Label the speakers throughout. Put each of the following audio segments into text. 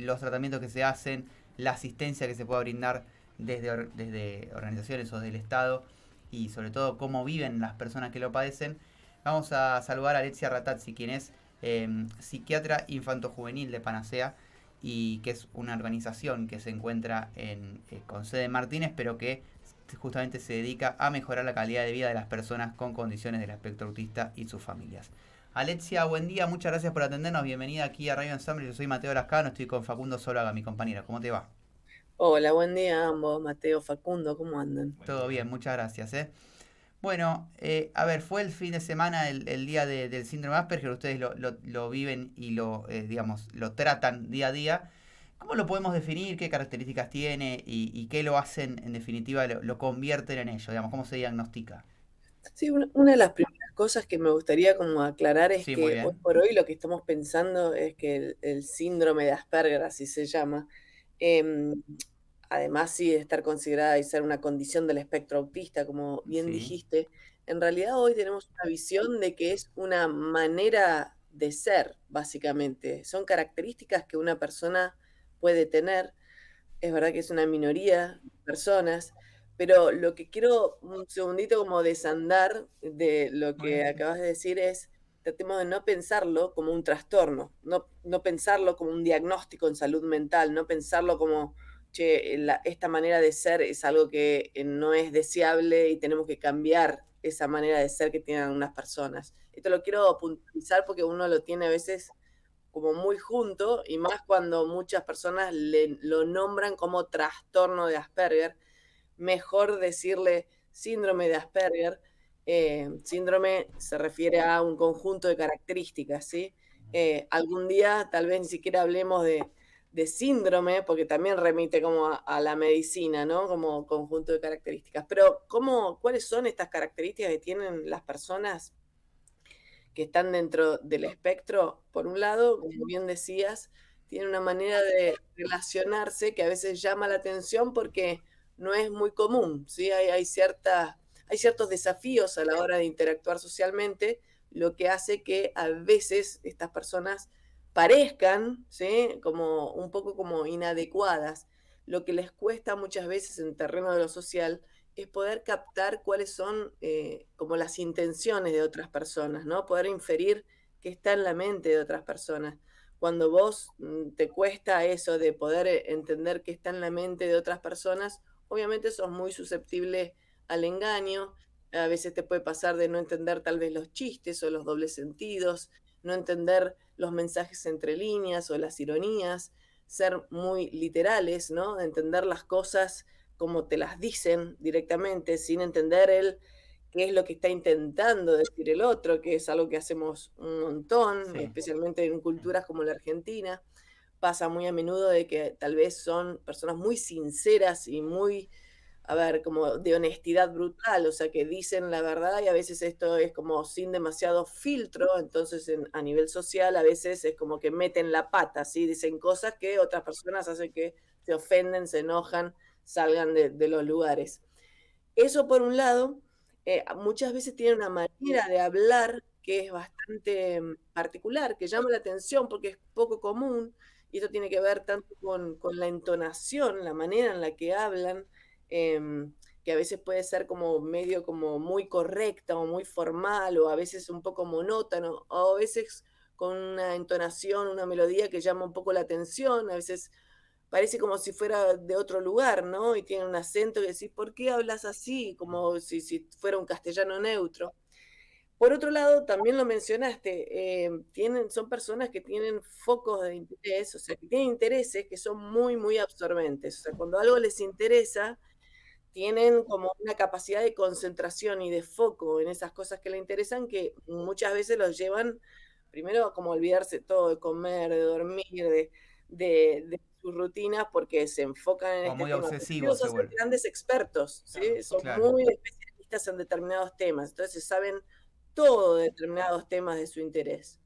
Speaker 1: los tratamientos que se hacen, la asistencia que se pueda brindar desde organizaciones o del Estado y sobre todo cómo viven las personas que lo padecen. Vamos a saludar a Alexia Ratazzi, quien es psiquiatra infanto-juvenil de Panacea y que es una organización que se encuentra con sede en Martínez, pero que justamente se dedica a mejorar la calidad de vida de las personas con condiciones del espectro autista y sus familias. Alexia, buen día, muchas gracias por atendernos, bienvenida aquí a Radio Ensamble, yo soy Mateo Lascano, estoy con Facundo Solaga, mi compañera, ¿cómo te va?
Speaker 2: Hola, buen día a ambos, Mateo, Facundo, ¿cómo andan?
Speaker 1: Todo bien, muchas gracias. Bueno, a ver, fue el fin de semana el día del síndrome Asperger, ustedes lo viven y digamos, lo tratan día a día. ¿Cómo lo podemos definir? ¿Qué características tiene? Y qué lo hacen, en definitiva, lo convierten en ello? Digamos, ¿cómo se diagnostica?
Speaker 2: Sí, una de las primeras cosas que me gustaría como aclarar es
Speaker 1: Sí, muy
Speaker 2: que hoy
Speaker 1: bien.
Speaker 2: por hoy lo que estamos pensando es que el síndrome de Asperger, así se llama, em, además sí de estar considerada y ser una condición del espectro autista, como bien
Speaker 1: Sí,
Speaker 2: dijiste, en realidad hoy tenemos una visión de que es una manera de ser, básicamente. Son características que una persona puede tener. Es verdad que es una minoría de personas, pero lo que quiero un segundito como desandar de lo
Speaker 1: muy bien,
Speaker 2: que
Speaker 1: sí.
Speaker 2: acabas de decir es, tratemos de no pensarlo como un trastorno, no pensarlo como un diagnóstico en salud mental, no pensarlo como, che, esta manera de ser es algo que no es deseable y tenemos que cambiar esa manera de ser que tienen algunas personas. Esto lo quiero puntualizar porque uno lo tiene a veces como muy junto, y más cuando muchas personas lo nombran como trastorno de Asperger, mejor decirle síndrome de Asperger. Síndrome se refiere a un conjunto de características, ¿sí? Algún día tal vez ni siquiera hablemos de síndrome, porque también remite como a la medicina, ¿no? Como conjunto de características. Pero, ¿cuáles son estas características que tienen las personas que están dentro del espectro? Por un lado, como bien decías, tiene una manera de relacionarse que a veces llama la atención porque no es muy común, ¿sí? Hay ciertos desafíos a la hora de interactuar socialmente, lo que hace que a veces estas personas parezcan, ¿sí? Como un poco como inadecuadas. Lo que les cuesta muchas veces en terreno de lo social es poder captar cuáles son como las intenciones de otras personas, ¿no? Poder inferir qué está en la mente de otras personas. Cuando vos te cuesta eso de poder entender qué está en la mente de otras personas, obviamente sos muy susceptible al engaño. A veces te puede pasar de no entender tal vez los chistes o los dobles sentidos, no entender los mensajes entre líneas o las ironías, ser muy literales, ¿no? Entender las cosas como te las dicen directamente, sin entender qué es lo que está intentando decir el otro, que es algo que hacemos un montón,
Speaker 1: Sí.
Speaker 2: especialmente en culturas como la Argentina. Pasa muy a menudo de que tal vez son personas muy sinceras y muy, a ver, como de honestidad brutal, o sea, que dicen la verdad y a veces esto es como sin demasiado filtro, entonces a nivel social a veces es como que meten la pata, ¿sí? Dicen cosas que otras personas hacen que se ofenden, se enojan, salgan de los lugares. Eso por un lado, muchas veces tiene una manera de hablar que es bastante particular, que llama la atención porque es poco común, y esto tiene que ver tanto con la entonación, la manera en la que hablan, que a veces puede ser como medio como muy correcta o muy formal, o a veces un poco monótono, o a veces con una entonación, una melodía que llama un poco la atención, a veces parece como si fuera de otro lugar, ¿no? Y tiene un acento que decís, ¿por qué hablas así? Como si fuera un castellano neutro. Por otro lado, también lo mencionaste, son personas que tienen focos de interés, o sea, que tienen intereses que son muy, muy absorbentes. O sea, cuando algo les interesa, tienen como una capacidad de concentración y de foco en esas cosas que les interesan que muchas veces los llevan primero a como olvidarse todo, de comer, de dormir, de sus rutinas, porque se enfocan en
Speaker 1: Como
Speaker 2: este
Speaker 1: muy
Speaker 2: tema, pero sí
Speaker 1: obsesivo
Speaker 2: los
Speaker 1: se
Speaker 2: hacen
Speaker 1: vuelve.
Speaker 2: grandes expertos, ¿sí? Son
Speaker 1: Claro.
Speaker 2: muy especialistas en determinados temas, entonces saben todo de determinados temas de su interés.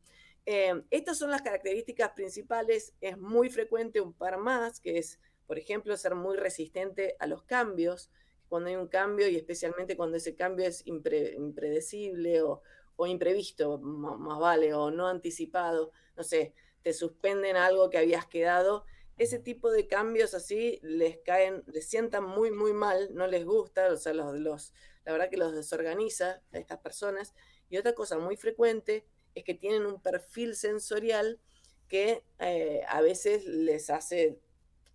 Speaker 2: Estas son las características principales. Es muy frecuente un par más, que es, por ejemplo, ser muy resistente a los cambios. Cuando hay un cambio, y especialmente cuando ese cambio es impredecible o imprevisto, más vale, o no anticipado, no sé, te suspenden algo que habías quedado ese tipo de cambios así les caen, les sientan muy, muy mal, no les gusta, o sea, la verdad que los desorganiza a estas personas. Y otra cosa muy frecuente es que tienen un perfil sensorial que a veces les hace,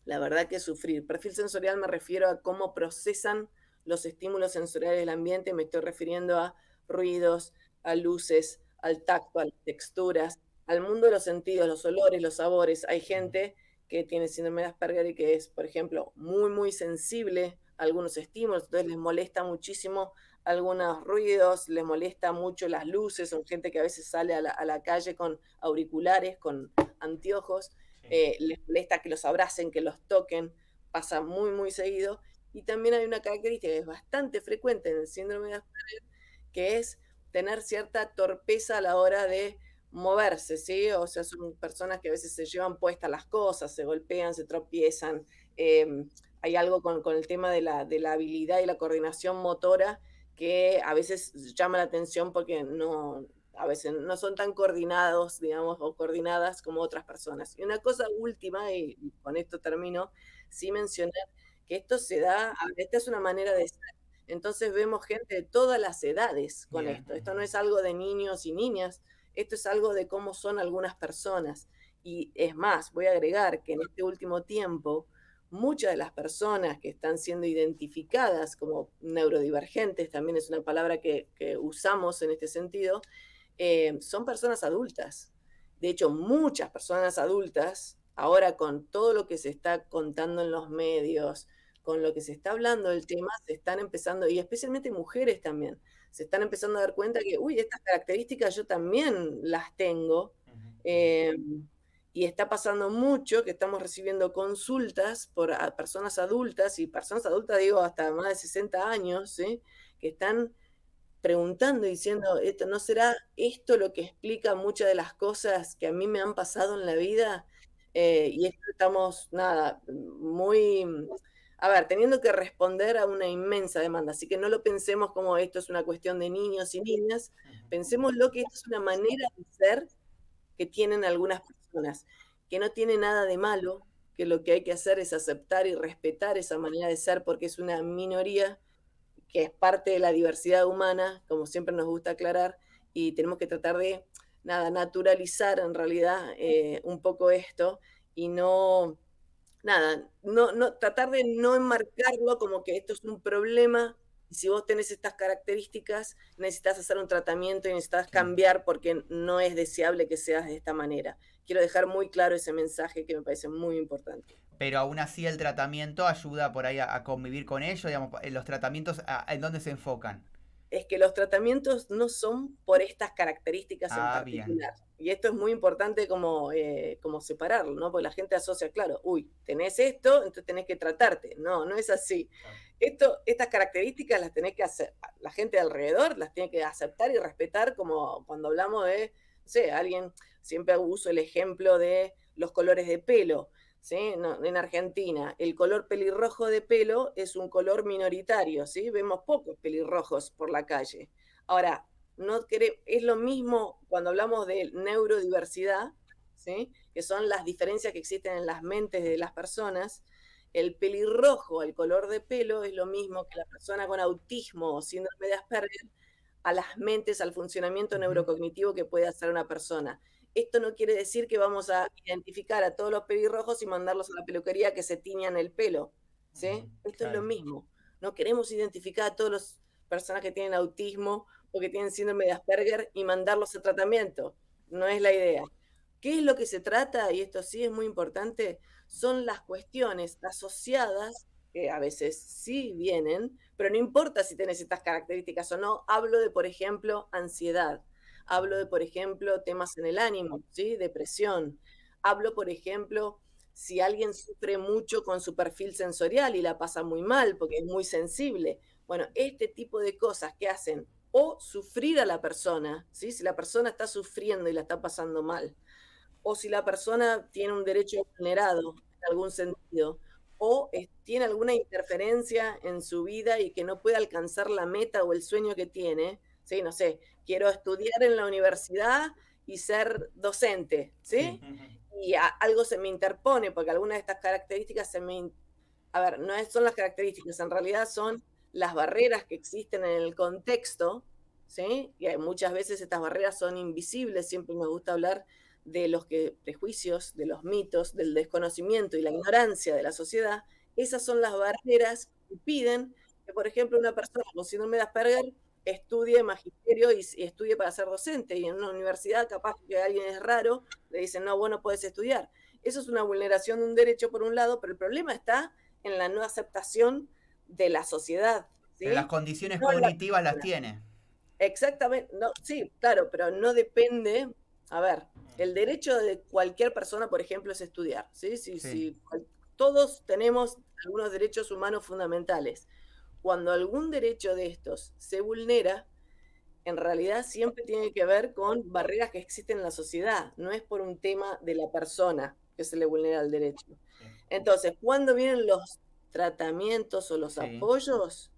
Speaker 2: la verdad que sufrir. Perfil sensorial me refiero a cómo procesan los estímulos sensoriales del ambiente, me estoy refiriendo a ruidos, a luces, al tacto, a las texturas, al mundo de los sentidos, los olores, los sabores. Hay gente que tiene síndrome de Asperger y que es, por ejemplo, muy, muy sensible a algunos estímulos, entonces les molesta muchísimo algunos ruidos, les molesta mucho las luces, son gente que a veces sale a la calle con auriculares, con anteojos,
Speaker 1: Sí.
Speaker 2: les molesta que los abracen, que los toquen, pasa muy, muy seguido. Y también hay una característica que es bastante frecuente en el síndrome de Asperger, que es tener cierta torpeza a la hora de moverse, ¿sí? O sea, son personas que a veces se llevan puestas las cosas, se golpean, se tropiezan. Hay algo con el tema de la habilidad y la coordinación motora que a veces llama la atención porque no, a veces no son tan coordinados, digamos, o coordinadas como otras personas. Y una cosa última, y con esto termino, sí mencionar que esto se da, esta es una manera de ser. Entonces vemos gente de todas las edades con
Speaker 1: Bien.
Speaker 2: esto. Esto no es algo de niños y niñas, esto es algo de cómo son algunas personas. Y es más, voy a agregar que en este último tiempo, muchas de las personas que están siendo identificadas como neurodivergentes, también es una palabra que usamos en este sentido, son personas adultas. De hecho, muchas personas adultas, ahora con todo lo que se está contando en los medios, con lo que se está hablando del tema, se están empezando, y especialmente mujeres también, se están empezando a dar cuenta que, uy, estas características yo también las tengo. eh, y está pasando mucho que estamos recibiendo consultas por personas adultas, y personas adultas digo hasta más de 60 años, ¿sí? Que están preguntando, diciendo, esto, ¿no será esto lo que explica muchas de las cosas que a mí me han pasado en la vida? Y esto estamos, nada, muy, a ver, teniendo que responder a una inmensa demanda. Así que no lo pensemos como esto es una cuestión de niños y niñas, pensémoslo que esto es una manera de ser que tienen algunas personas, que no tiene nada de malo, que lo que hay que hacer es aceptar y respetar esa manera de ser porque es una minoría que es parte de la diversidad humana, como siempre nos gusta aclarar, y tenemos que tratar de, nada, naturalizar en realidad un poco esto y no, nada, tratar de no enmarcarlo como que esto es un problema. Y si vos tenés estas características, necesitas hacer un tratamiento y necesitas
Speaker 1: Sí.
Speaker 2: cambiar porque no es deseable que seas de esta manera. Quiero dejar muy claro ese mensaje que me parece muy importante.
Speaker 1: Pero aún así el tratamiento ayuda por ahí a convivir con ellos, digamos, los tratamientos, ¿en dónde se enfocan?
Speaker 2: Es que los tratamientos no son por estas características en
Speaker 1: Ah, bien.
Speaker 2: particular. Y esto es muy importante como, como separarlo, ¿no? Porque la gente asocia, claro, uy, tenés esto, entonces tenés que tratarte. No, no es así.
Speaker 1: Claro.
Speaker 2: Estas características las tenés que hacer, la gente alrededor las tiene que aceptar y respetar, como cuando hablamos de, no sé, alguien, siempre uso el ejemplo de los colores de pelo. ¿Sí? No, en Argentina, el color pelirrojo de pelo es un color minoritario, ¿sí? Vemos pocos pelirrojos por la calle. Ahora, es lo mismo cuando hablamos de neurodiversidad, ¿sí? Que son las diferencias que existen en las mentes de las personas. El pelirrojo, el color de pelo, es lo mismo que la persona con autismo o síndrome de Asperger a las mentes, al funcionamiento
Speaker 1: Ujú,
Speaker 2: neurocognitivo que puede hacer una persona. Esto no quiere decir que vamos a identificar a todos los pelirrojos y mandarlos a la peluquería que se tiñan el pelo,
Speaker 1: ujú,
Speaker 2: ¿sí? Esto es lo
Speaker 1: claro.
Speaker 2: mismo. No queremos identificar a todas las personas que tienen autismo o que tienen síndrome de Asperger y mandarlos a tratamiento. No es la idea. ¿Qué es lo que se trata? Y esto sí es muy importante, son las cuestiones asociadas, que a veces sí vienen, pero no importa si tenés estas características o no. Hablo de, por ejemplo, ansiedad. Hablo de, por ejemplo, temas en el ánimo, ¿sí? Depresión. Hablo, por ejemplo, si alguien sufre mucho con su perfil sensorial y la pasa muy mal porque es muy sensible. Bueno, este tipo de cosas que hacen o sufrir a la persona, ¿sí? Si la persona está sufriendo y la está pasando mal, o si la persona tiene un derecho vulnerado en algún sentido, o tiene alguna interferencia en su vida y que no puede alcanzar la meta o el sueño que tiene, ¿sí? No sé, quiero estudiar en la universidad y ser docente,
Speaker 1: Sí.
Speaker 2: ¿sí? y algo se me interpone, porque algunas de estas características a ver, no son las características, en realidad son las barreras que existen en el contexto, ¿sí? Y muchas veces estas barreras son invisibles, siempre me gusta hablar de los prejuicios, de los mitos, del desconocimiento y la ignorancia de la sociedad. Esas son las barreras que impiden que, por ejemplo, una persona con síndrome de Asperger estudie magisterio y estudie para ser docente, y en una universidad capaz que alguien es raro, le dicen, no, vos no podés estudiar. Eso es una vulneración de un derecho por un lado, pero el problema está en la no aceptación de la sociedad,
Speaker 1: Pero las
Speaker 2: ¿sí?
Speaker 1: condiciones
Speaker 2: No en la
Speaker 1: cognitivas las
Speaker 2: persona.
Speaker 1: tiene.
Speaker 2: Exactamente, no, sí, claro, pero no depende. A ver, el derecho de cualquier persona, por ejemplo, es estudiar, ¿sí?
Speaker 1: Sí.
Speaker 2: Todos tenemos algunos derechos humanos fundamentales. Cuando algún derecho de estos se vulnera, en realidad siempre tiene que ver con barreras que existen en la sociedad, no es por un tema de la persona que se le vulnera el derecho.
Speaker 3: Sí.
Speaker 2: Entonces, ¿cuándo vienen los tratamientos o los
Speaker 1: Sí.
Speaker 2: apoyos?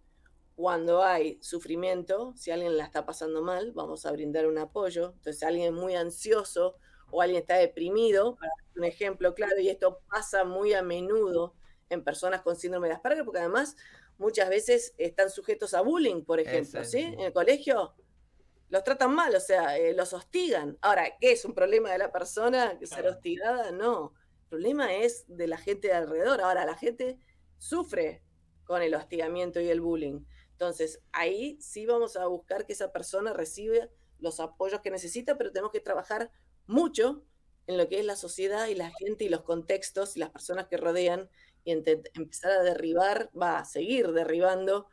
Speaker 2: Cuando hay sufrimiento, si alguien la está pasando mal, vamos a brindar un apoyo. Entonces, alguien muy ansioso o alguien está deprimido, para dar un ejemplo claro, y esto pasa muy a menudo en personas con síndrome de Asperger, porque además muchas veces están sujetos a bullying, por ejemplo, ¿sí? En el colegio los tratan mal, o sea, los hostigan. Ahora, ¿qué es un problema de la persona que ser
Speaker 3: Claro.
Speaker 2: hostigada? No. El problema es de la gente de alrededor. Ahora, la gente sufre con el hostigamiento y el bullying. Entonces, ahí sí vamos a buscar que esa persona reciba los apoyos que necesita, pero tenemos que trabajar mucho en lo que es la sociedad y la gente y los contextos y las personas que rodean y empezar a derribar, va a seguir derribando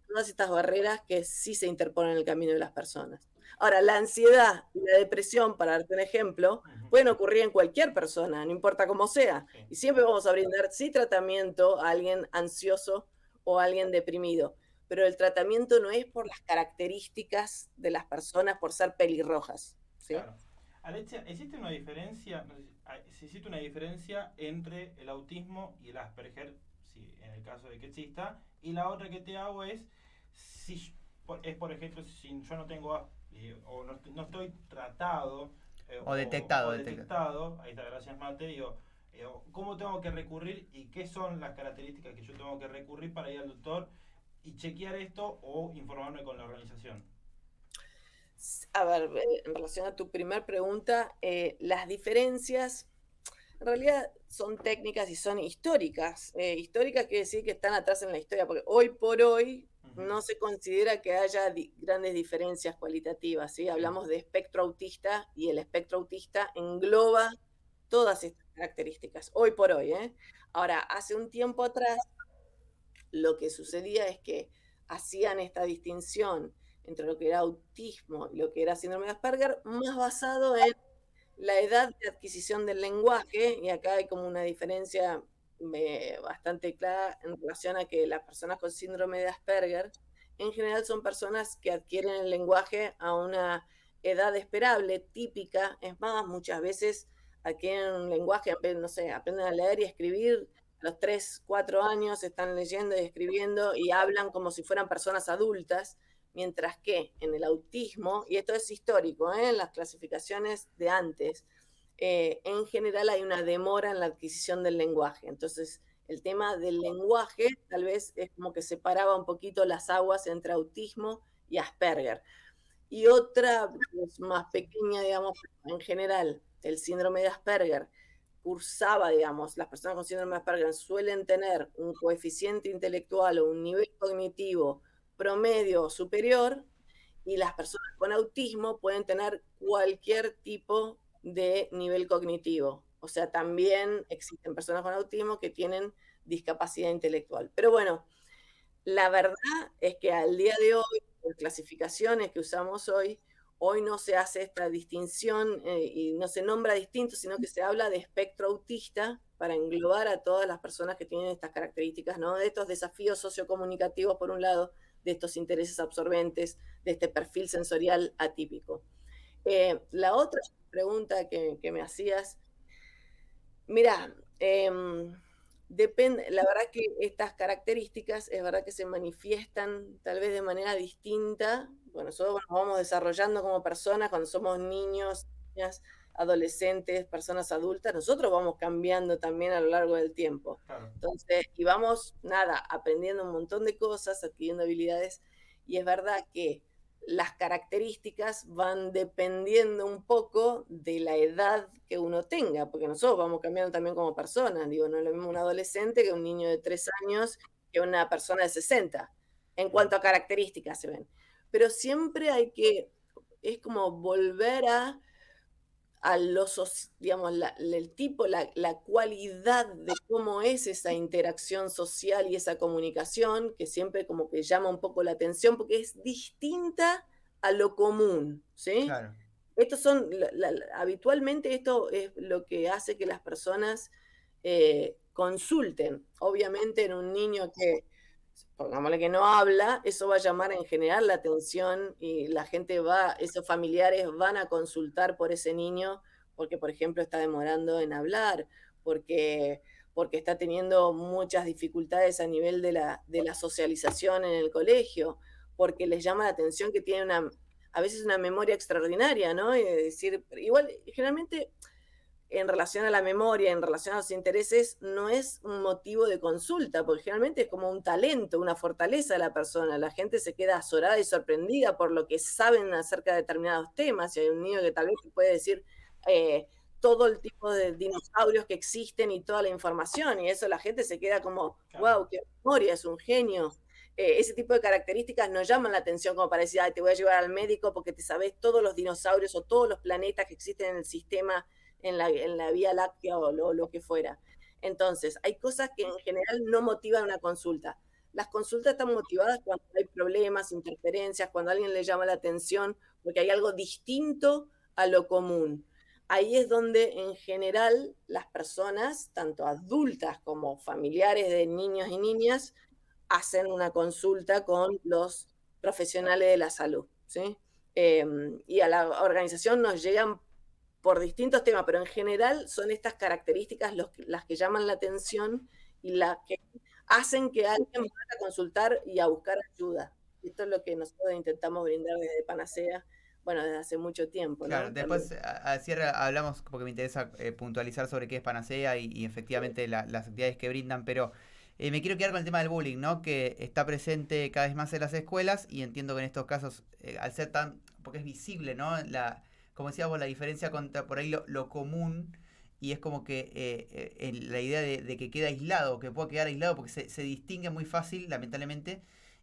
Speaker 2: todas estas barreras que sí se interponen en el camino de las personas. Ahora, la ansiedad y la depresión, para darte un ejemplo,
Speaker 3: Ujú.
Speaker 2: pueden ocurrir en cualquier persona, no importa cómo sea.
Speaker 3: Sí.
Speaker 2: Y siempre vamos a brindar, sí, tratamiento a alguien ansioso o a alguien deprimido. Pero el tratamiento no es por las características de las personas, por ser pelirrojas, ¿sí?
Speaker 3: Claro. Alexia, ¿existe una diferencia, no sé si existe una diferencia entre el autismo y el Asperger, si en el caso de que exista? Y la otra que te hago es, si es por ejemplo, si yo no tengo o no estoy tratado
Speaker 1: O detectado,
Speaker 3: o
Speaker 1: detectado.
Speaker 3: detectado, ahí está, gracias Mate, digo, ¿cómo tengo que recurrir y qué son las características que yo tengo que recurrir para ir al doctor y chequear esto o informarme con la organización?
Speaker 2: A ver, en relación a tu primer pregunta, las diferencias en realidad son técnicas y son históricas. Históricas quiere decir que están atrás en la historia, porque hoy por hoy
Speaker 3: Ujú.
Speaker 2: no se considera que haya grandes diferencias cualitativas, ¿sí?
Speaker 3: Sí.
Speaker 2: Hablamos de espectro autista y el espectro autista engloba todas estas características, hoy por hoy, ¿eh? Ahora, hace un tiempo atrás, lo que sucedía es que hacían esta distinción entre lo que era autismo y lo que era síndrome de Asperger, más basado en la edad de adquisición del lenguaje, y acá hay como una diferencia bastante clara en relación a que las personas con síndrome de Asperger en general son personas que adquieren el lenguaje a una edad esperable, típica, es más, muchas veces adquieren un lenguaje, no sé, aprenden a leer y escribir a los 3 4 años, están leyendo y escribiendo y hablan como si fueran personas adultas. Mientras que en el autismo, y esto es histórico, en las clasificaciones de antes, en general hay una demora en la adquisición del lenguaje. Entonces, el tema del lenguaje tal vez es como que separaba un poquito las aguas entre autismo y Asperger. Y otra pues, más pequeña, digamos, en general, el síndrome de Asperger cursaba, digamos, las personas con síndrome de Asperger suelen tener un coeficiente intelectual o un nivel cognitivo promedio superior, y las personas con autismo pueden tener cualquier tipo de nivel cognitivo. O sea, también existen personas con autismo que tienen discapacidad intelectual. Pero bueno, la verdad es que al día de hoy, por clasificaciones que usamos hoy, hoy no se hace esta distinción y no se nombra distinto, sino que se habla de espectro autista para englobar a todas las personas que tienen estas características, ¿no? De estos desafíos sociocomunicativos, por un lado, de estos intereses absorbentes, de este perfil sensorial atípico. La otra pregunta que me hacías, mira, depende, la verdad que estas características es verdad que se manifiestan tal vez de manera distinta. Bueno, nosotros nos vamos desarrollando como personas cuando somos niños, niñas, adolescentes, personas adultas, nosotros vamos cambiando también a lo largo del tiempo.
Speaker 3: Claro.
Speaker 2: Entonces, y vamos, nada, aprendiendo un montón de cosas, adquiriendo habilidades, y es verdad que las características van dependiendo un poco de la edad que uno tenga, porque nosotros vamos cambiando también como personas. Digo, no es lo mismo un adolescente que un niño de 3 años que una persona de 60, en cuanto a características se ven. Pero siempre hay que, es como volver a los, digamos, el tipo, la cualidad de cómo es esa interacción social y esa comunicación, que siempre como que llama un poco la atención, porque es distinta a lo común, ¿sí?
Speaker 1: Claro.
Speaker 2: Estos son, habitualmente esto es lo que hace que las personas consulten. Obviamente en un niño que, pongámosle que no habla, eso va a llamar en general la atención y la gente va, esos familiares van a consultar por ese niño porque, por ejemplo, está demorando en hablar, porque está teniendo muchas dificultades a nivel de la socialización en el colegio, porque les llama la atención que tiene a veces una memoria extraordinaria, ¿no? Y de decir, igual, generalmente en relación a la memoria, en relación a los intereses, no es un motivo de consulta, porque generalmente es como un talento, una fortaleza de la persona. La gente se queda azorada y sorprendida por lo que saben acerca de determinados temas. Y hay un niño que tal vez te puede decir todo el tipo de dinosaurios que existen y toda la información, y eso la gente se queda como,
Speaker 3: Claro.
Speaker 2: wow, qué memoria, es un genio. Ese tipo de características nos llaman la atención como para decir, ay, te voy a llevar al médico porque te sabes todos los dinosaurios o todos los planetas que existen en el sistema en la Vía Láctea o lo que fuera. Entonces, hay cosas que en general no motivan una consulta. Las consultas están motivadas cuando hay problemas, interferencias, cuando a alguien le llama la atención, porque hay algo distinto a lo común. Ahí es donde en general las personas, tanto adultas como familiares de niños y niñas, hacen una consulta con los profesionales de la salud, ¿sí? Y a la organización nos llegan por distintos temas, pero en general son estas características las que llaman la atención y las que hacen que alguien vaya a consultar y a buscar ayuda. Esto es lo que nosotros intentamos brindar desde Panacea, bueno, desde hace mucho tiempo,
Speaker 1: Claro,
Speaker 2: ¿no?
Speaker 1: después al cierre hablamos, porque me interesa puntualizar sobre qué es Panacea y efectivamente las actividades que brindan, pero me quiero quedar con el tema del bullying, ¿no? Que está presente cada vez más en las escuelas y entiendo que en estos casos, al ser tan, porque es visible, ¿no? Como decíamos, la diferencia contra por ahí lo común y es como que la idea de que queda aislado, que pueda quedar aislado porque se distingue muy fácil, lamentablemente,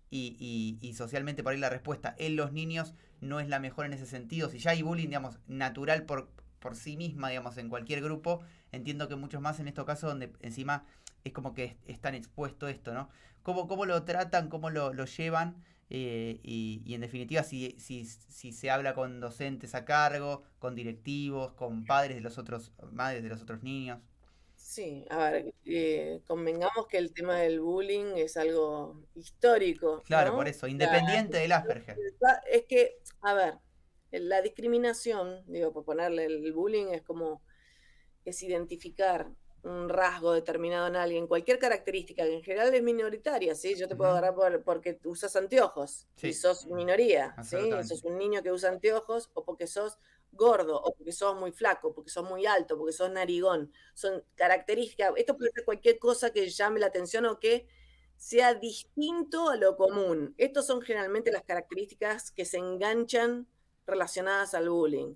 Speaker 1: y socialmente por ahí la respuesta en los niños no es la mejor en ese sentido. Si ya hay bullying, digamos, natural por sí misma, digamos, en cualquier grupo, entiendo que muchos más en estos casos donde encima es como que es tan expuesto esto, ¿no? ¿Cómo lo tratan, cómo lo llevan? Y en definitiva, si se habla con docentes a cargo, con directivos, con padres de los otros, madres de los otros niños.
Speaker 2: Sí, a ver, convengamos que el tema del bullying es algo histórico,
Speaker 1: Claro, por
Speaker 2: ¿no?
Speaker 1: eso, independiente del Asperger.
Speaker 2: Es que, a ver, la discriminación, digo, por ponerle el bullying es como, es identificar un rasgo determinado en alguien, cualquier característica, que en general es minoritaria, ¿sí? Yo te puedo
Speaker 1: Ujú.
Speaker 2: agarrar porque usas anteojos y
Speaker 1: Sí,
Speaker 2: sos minoría, ¿sí?
Speaker 1: absolutamente.
Speaker 2: Sos un niño que usa anteojos o porque sos gordo o porque sos muy flaco, porque sos muy alto, porque sos narigón. Son características, esto puede ser cualquier cosa que llame la atención o que sea distinto a lo común. Estas son generalmente las características que se enganchan relacionadas al bullying.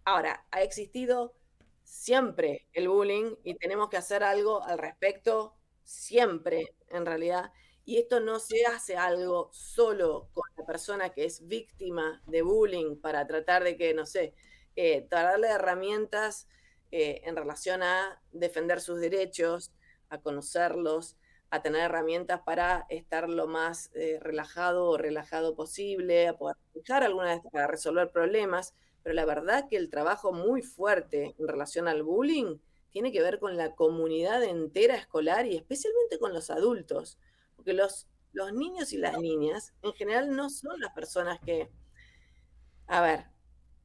Speaker 2: Ahora, ha existido siempre el bullying y tenemos que hacer algo al respecto siempre, en realidad. Y esto no se hace algo solo con la persona que es víctima de bullying para tratar de que, no sé, darle herramientas en relación a defender sus derechos, a conocerlos, a tener herramientas para estar lo más relajado o relajado posible, a poder escuchar alguna vez para resolver problemas, pero la verdad que el trabajo muy fuerte en relación al bullying tiene que ver con la comunidad entera escolar y especialmente con los adultos, porque los niños y las niñas en general no son las personas que, a ver,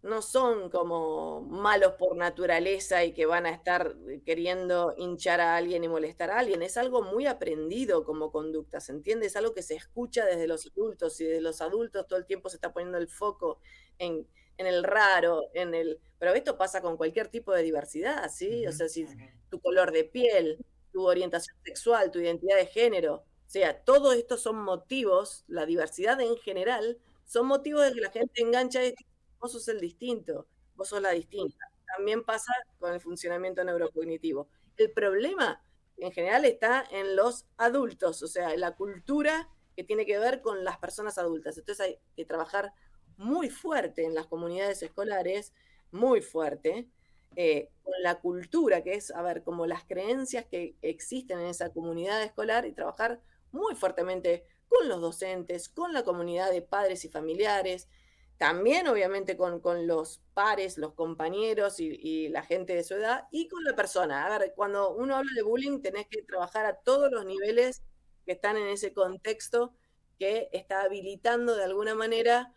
Speaker 2: no son como malos por naturaleza y que van a estar queriendo hinchar a alguien y molestar a alguien. Es algo muy aprendido como conducta, ¿se entiende? Es algo que se escucha desde los adultos y de los adultos todo el tiempo se está poniendo el foco en, en el raro, pero esto pasa con cualquier tipo de diversidad, ¿sí? O sea, si tu color de piel, tu orientación sexual, tu identidad de género, o sea, todo esto son motivos, la diversidad en general, son motivos de que la gente engancha y vos sos el distinto, vos sos la distinta. También pasa con el funcionamiento neurocognitivo. El problema en general está en los adultos, o sea, en la cultura que tiene que ver con las personas adultas. Entonces hay que trabajar muy fuerte en las comunidades escolares, muy fuerte, con la cultura, que es, a ver, como las creencias que existen en esa comunidad escolar y trabajar muy fuertemente con los docentes, con la comunidad de padres y familiares, también obviamente con los pares, los compañeros y la gente de su edad y con la persona. A ver, cuando uno habla de bullying tenés que trabajar a todos los niveles que están en ese contexto que está habilitando de alguna manera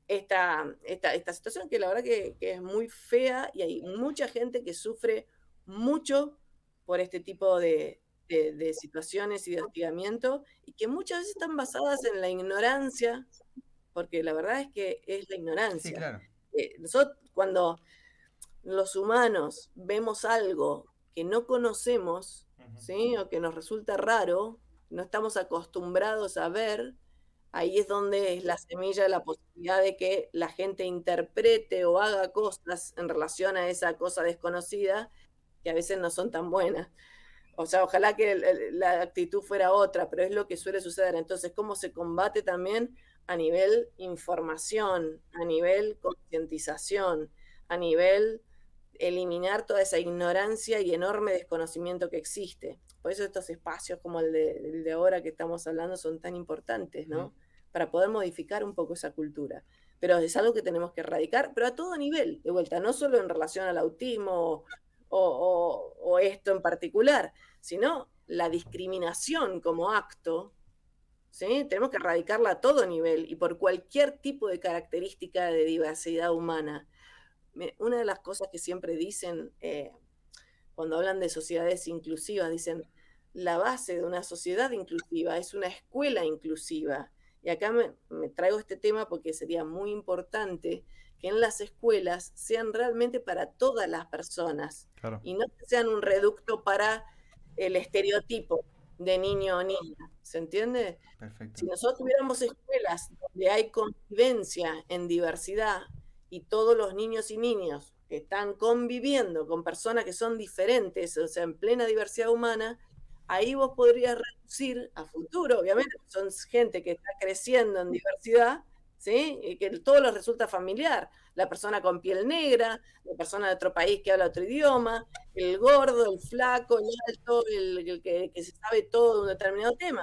Speaker 2: esta situación que la verdad que es muy fea y hay mucha gente que sufre mucho por este tipo de situaciones y de hostigamiento y que muchas veces están basadas en la ignorancia, porque la verdad es que es la
Speaker 1: Sí,
Speaker 2: ignorancia.
Speaker 1: claro.
Speaker 2: Nosotros cuando los humanos vemos algo que no conocemos, ¿sí? O que nos resulta raro, no estamos acostumbrados a ver, ahí es donde es la semilla de la posibilidad de que la gente interprete o haga cosas en relación a esa cosa desconocida que a veces no son tan buenas. O sea, ojalá que la actitud fuera otra, pero es lo que suele suceder. Entonces, ¿cómo se combate también a nivel información, a nivel concientización, a nivel eliminar toda esa ignorancia y enorme desconocimiento que existe? Por eso estos espacios como el de ahora que estamos hablando son tan importantes, ¿no? Para poder modificar un poco esa cultura. Pero es algo que tenemos que erradicar, pero a todo nivel, de vuelta, no solo en relación al autismo o esto en particular, sino la discriminación como acto, ¿sí? Tenemos que erradicarla a todo nivel y por cualquier tipo de característica de diversidad humana. Una de las cosas que siempre dicen cuando hablan de sociedades inclusivas, dicen, la base de una sociedad inclusiva es una escuela inclusiva. Y acá me traigo este tema porque sería muy importante que en las escuelas sean realmente para todas las personas
Speaker 1: Claro.
Speaker 2: y no que sean un reducto para el estereotipo de niño o niña. ¿Se entiende?
Speaker 1: Perfecto.
Speaker 2: Si nosotros tuviéramos escuelas donde hay convivencia en diversidad y todos los niños y niñas que están conviviendo con personas que son diferentes, o sea, en plena diversidad humana, ahí vos podrías reducir a futuro, obviamente, son gente que está creciendo en diversidad, ¿sí? Y que todo les resulta familiar. La persona con piel negra, la persona de otro país que habla otro idioma, el gordo, el flaco, el alto, el que se sabe todo de un determinado tema.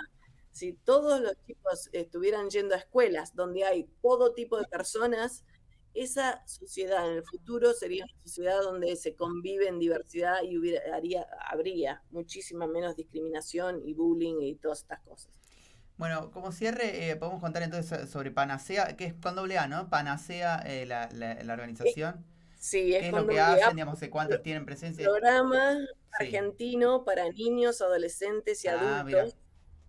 Speaker 2: Si todos los chicos estuvieran yendo a escuelas donde hay todo tipo de personas, esa sociedad en el futuro sería una sociedad donde se convive en diversidad y habría muchísima menos discriminación y bullying y todas estas cosas.
Speaker 1: Bueno, como cierre, podemos contar entonces sobre Panacea, que es con doble A, ¿no? Panacea, la organización.
Speaker 2: Sí, es
Speaker 1: ¿Qué es
Speaker 2: con
Speaker 1: lo que
Speaker 2: doble A,
Speaker 1: hacen? Digamos, ¿hace cuánto tienen presencia?
Speaker 2: programa
Speaker 1: Sí.
Speaker 2: argentino para niños, adolescentes y
Speaker 1: Ah, mira.
Speaker 2: adultos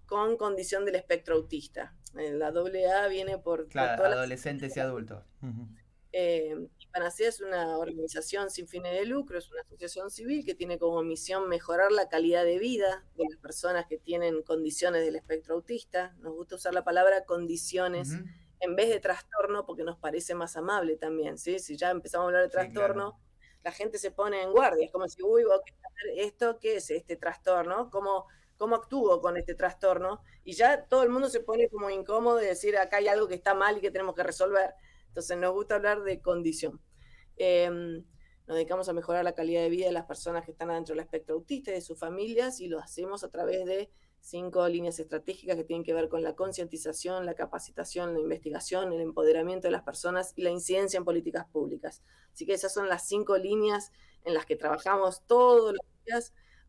Speaker 2: con condición del espectro autista. La doble A viene por
Speaker 1: Claro,
Speaker 2: todas las...
Speaker 1: adolescentes y adultos.
Speaker 2: Panacea es una organización sin fines de lucro, es una asociación civil que tiene como misión mejorar la calidad de vida de las personas que tienen condiciones del espectro autista. Nos gusta usar la palabra condiciones en vez de trastorno porque nos parece más amable también, ¿sí? Si ya empezamos a hablar de trastorno,
Speaker 1: claro.
Speaker 2: La gente se pone en guardia, es como si, uy, ¿esto qué es este trastorno? ¿Cómo actúo con este trastorno? Y ya todo el mundo se pone como incómodo de decir, acá hay algo que está mal y que tenemos que resolver. Entonces nos gusta hablar de condición. Nos dedicamos a mejorar la calidad de vida de las personas que están dentro del espectro autista y de sus familias y lo hacemos a través de 5 líneas estratégicas que tienen que ver con la concientización, la capacitación, la investigación, el empoderamiento de las personas y la incidencia en políticas públicas. Así que esas son las 5 líneas en las que trabajamos todos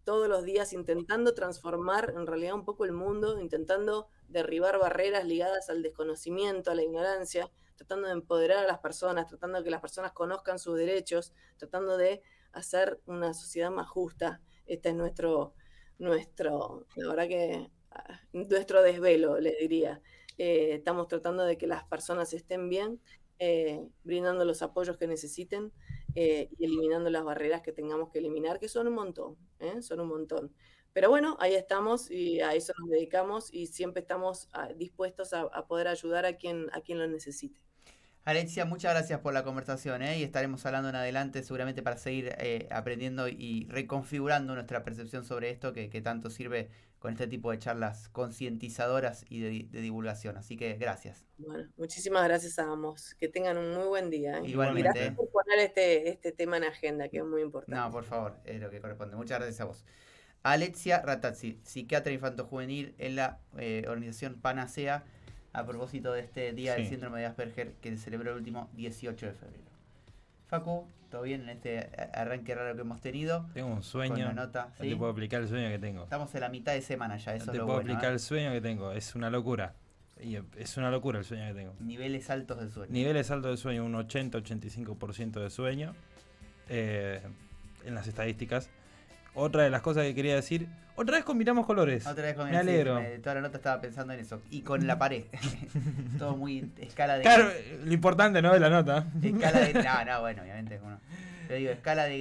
Speaker 2: los días intentando transformar en realidad un poco el mundo, intentando derribar barreras ligadas al desconocimiento, a la ignorancia, tratando de empoderar a las personas, tratando de que las personas conozcan sus derechos, tratando de hacer una sociedad más justa. Este es nuestro la verdad que nuestro desvelo, les diría. Estamos tratando de que las personas estén bien brindando los apoyos que necesiten y eliminando las barreras que tengamos que eliminar, que son un montón, son un montón. Pero bueno, ahí estamos y a eso nos dedicamos y siempre estamos dispuestos a poder ayudar a quien lo necesite.
Speaker 1: Alexia, muchas gracias por la conversación, y estaremos hablando en adelante seguramente para seguir aprendiendo y reconfigurando nuestra percepción sobre esto que tanto sirve con este tipo de charlas concientizadoras y de divulgación. Así que gracias.
Speaker 2: Bueno, muchísimas gracias a ambos. Que tengan un muy buen día.
Speaker 1: Igualmente.
Speaker 2: Gracias por poner este tema en agenda, que es muy importante.
Speaker 1: No, por favor, es lo que corresponde. Muchas gracias a vos. Alexia Ratazzi, psiquiatra infanto-juvenil en la organización Panacea, a propósito de este día del síndrome de Asperger que se celebró el último 18 de febrero. Facu, ¿todo bien en este arranque raro que hemos tenido?
Speaker 4: Tengo un sueño.
Speaker 1: Con la nota,
Speaker 4: no te puedo explicar el sueño que tengo.
Speaker 1: Estamos en la mitad de semana ya, eso
Speaker 4: no
Speaker 1: es lo bueno.
Speaker 4: te puedo explicar el sueño que tengo, es una locura. Y es una locura el sueño que tengo.
Speaker 1: Niveles altos de sueño.
Speaker 4: Niveles altos de sueño, un 80-85% de sueño en las estadísticas. Otra de las cosas que quería decir, otra vez combinamos colores.
Speaker 1: Otra vez
Speaker 4: me alegro.
Speaker 1: Toda la nota estaba pensando en eso. Y con la pared. Todo muy escala de...
Speaker 4: Claro, lo importante no es la nota.
Speaker 1: Escala de... No, bueno, obviamente. Te digo, escala de